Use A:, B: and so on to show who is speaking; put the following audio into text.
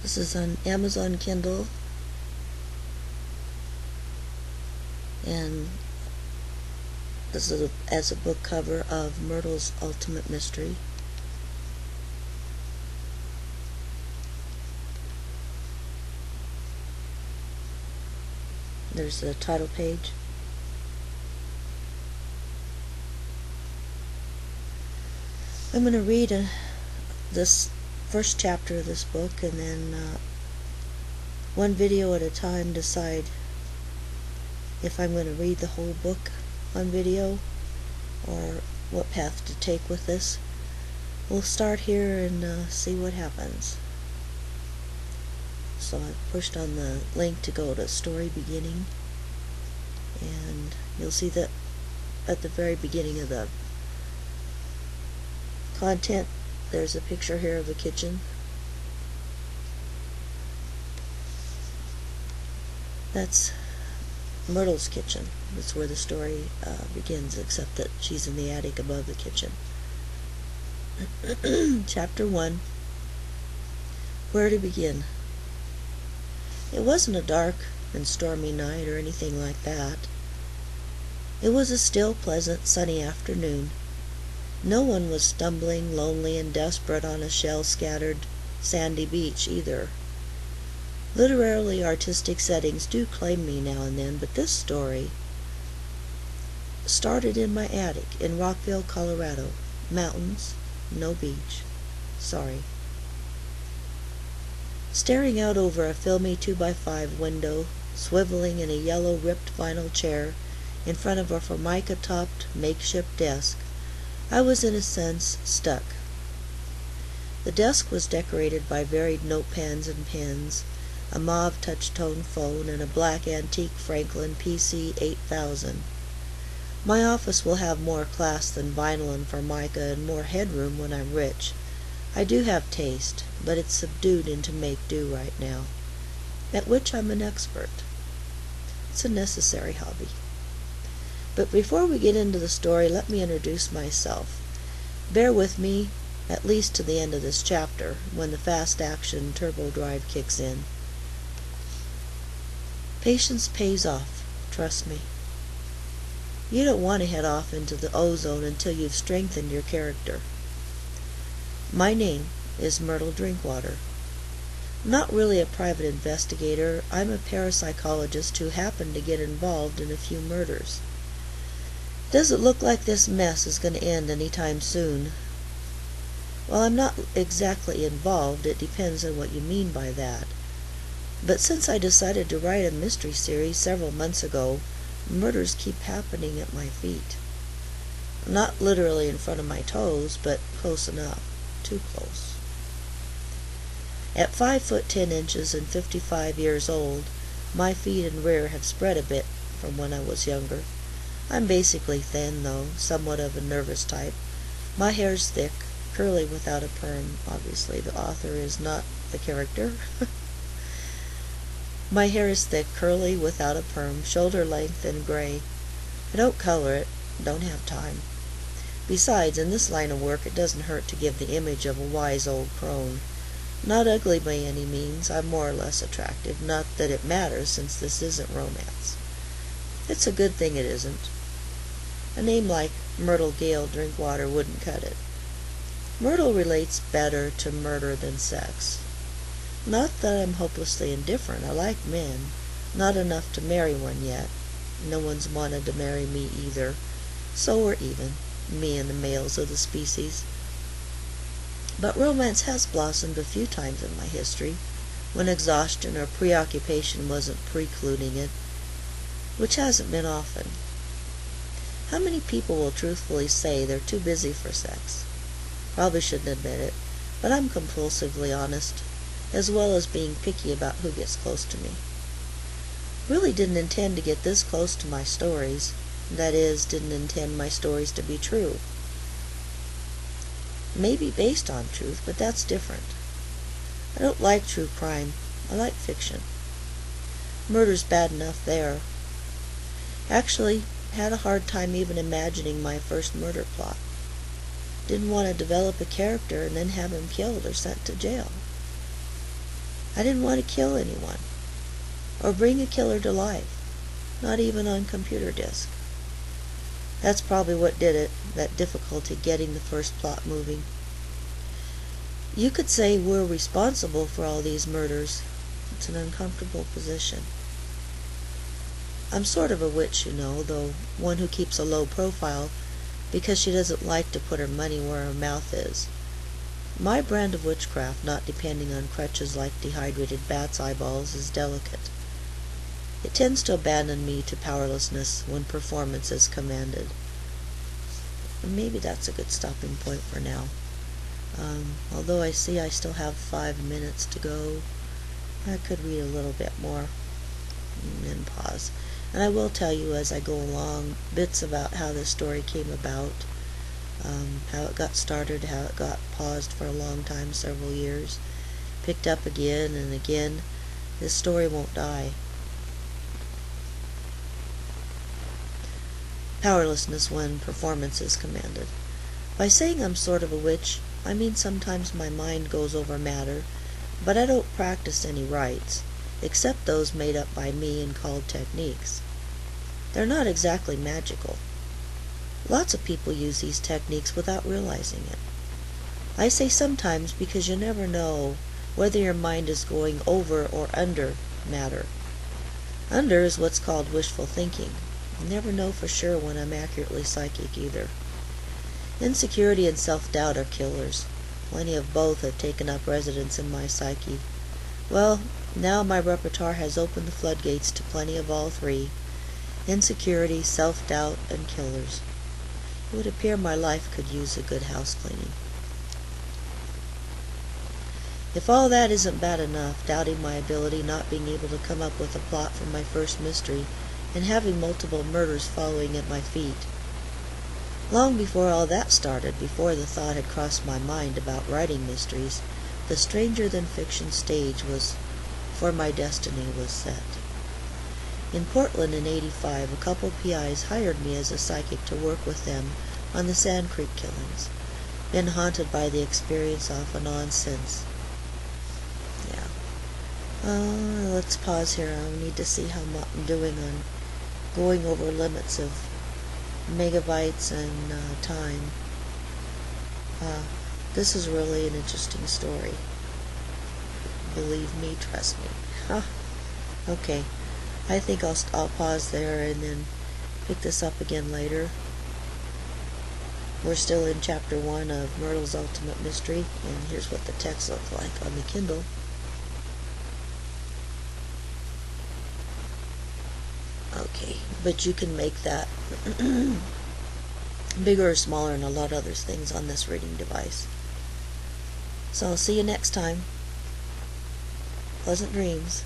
A: This is on Amazon Kindle, and this is as a book cover of Myrtle's Ultimate Mystery. There's the title page. I'm going to read this first chapter of this book, and then one video at a time decide if I'm going to read the whole book on video or what path to take with this. We'll start here and see what happens. So I pushed on the link to go to story beginning, and you'll see that at the very beginning of the content there's a picture here of the kitchen. That's Myrtle's kitchen. That's where the story begins, except that she's in the attic above the kitchen. Chapter 1. Where to begin? It wasn't a dark and stormy night or anything like that. It was a still, pleasant, sunny afternoon. No one was stumbling, lonely, and desperate on a shell-scattered, sandy beach, either. Literarily artistic settings do claim me now and then, but this story started in my attic in Rockville, Colorado. Mountains, no beach. Sorry. Staring out over a filmy 2x5 window, swiveling in a yellow ripped vinyl chair in front of a formica-topped makeshift desk, I was in a sense stuck. The desk was decorated by varied notepads and pens, a mauve touch-tone phone, and a black antique Franklin PC 8000. My office will have more class than vinyl and formica and more headroom when I'm rich. I do have taste, but it's subdued into make-do right now, at which I'm an expert. It's a necessary hobby. But before we get into the story, let me introduce myself. Bear with me at least to the end of this chapter, when the fast-action turbo drive kicks in. Patience pays off, trust me. You don't want to head off into the ozone until you've strengthened your character. My name is Myrtle Drinkwater. Not really a private investigator, I'm a parapsychologist who happened to get involved in a few murders. Doesn't look like this mess is going to end any time soon. Well, I'm not exactly involved, it depends on what you mean by that. But since I decided to write a mystery series several months ago, murders keep happening at my feet. Not literally in front of my toes, but close enough. Too close. At 5 foot 10 inches and 55 years old, my feet and rear have spread a bit from when I was younger. I'm basically thin, though, somewhat of a nervous type. My hair's thick, curly without a perm. Obviously, the author is not the character. My hair is thick, curly, without a perm, shoulder length and gray. I don't color it, don't have time. Besides, in this line of work, it doesn't hurt to give the image of a wise old crone. Not ugly by any means, I'm more or less attractive, not that it matters since this isn't romance. It's a good thing it isn't. A name like Myrtle Gale Drinkwater wouldn't cut it. Myrtle relates better to murder than sex. Not that I'm hopelessly indifferent. I like men. Not enough to marry one yet. No one's wanted to marry me either. So we're even, me and the males of the species. But romance has blossomed a few times in my history, when exhaustion or preoccupation wasn't precluding it, which hasn't been often. How many people will truthfully say they're too busy for sex? Probably shouldn't admit it, but I'm compulsively honest, as well as being picky about who gets close to me. Really didn't intend to get this close to my stories. That is, didn't intend my stories to be true. Maybe based on truth, but that's different. I don't like true crime. I like fiction. Murder's bad enough there. Actually, had a hard time even imagining my first murder plot. Didn't want to develop a character and then have him killed or sent to jail. I didn't want to kill anyone, or bring a killer to life, not even on computer disk. That's probably what did it, that difficulty getting the first plot moving. You could say we're responsible for all these murders. It's an uncomfortable position. I'm sort of a witch, you know, though one who keeps a low profile because she doesn't like to put her money where her mouth is. My brand of witchcraft, not depending on crutches like dehydrated bat's eyeballs, is delicate. It tends to abandon me to powerlessness when performance is commanded. Maybe that's a good stopping point for now. Although I see I still have 5 minutes to go, I could read a little bit more and pause. And I will tell you as I go along bits about how this story came about, how it got started, how it got paused for a long time, several years, picked up again and again. This story won't die. Powerlessness when performance is commanded. By saying I'm sort of a witch, I mean sometimes my mind goes over matter, but I don't practice any rites, except those made up by me and called techniques. They're not exactly magical. Lots of people use these techniques without realizing it. I say sometimes because you never know whether your mind is going over or under matter. Under is what's called wishful thinking. You never know for sure when I'm accurately psychic either. Insecurity and self-doubt are killers. Plenty of both have taken up residence in my psyche. Well, now my repertoire has opened the floodgates to plenty of all three: insecurity, self-doubt, and killers. It would appear my life could use a good house cleaning. If all that isn't bad enough, doubting my ability, not being able to come up with a plot for my first mystery, and having multiple murders following at my feet. Long before all that started, before the thought had crossed my mind about writing mysteries, the stranger-than-fiction stage for my destiny was set. In Portland in '85, a couple PIs hired me as a psychic to work with them on the Sand Creek killings. Been haunted by the experience off and on since. Let's pause here. I need to see how I'm doing on going over limits of megabytes and time. This is really an interesting story. Believe me, trust me. Okay, I think I'll pause there and then pick this up again later. We're still in Chapter 1 of Myrtle's Ultimate Mystery, and here's what the text looks like on the Kindle. Okay, but you can make that bigger or smaller and a lot of other things on this reading device. So I'll see you next time. Pleasant dreams.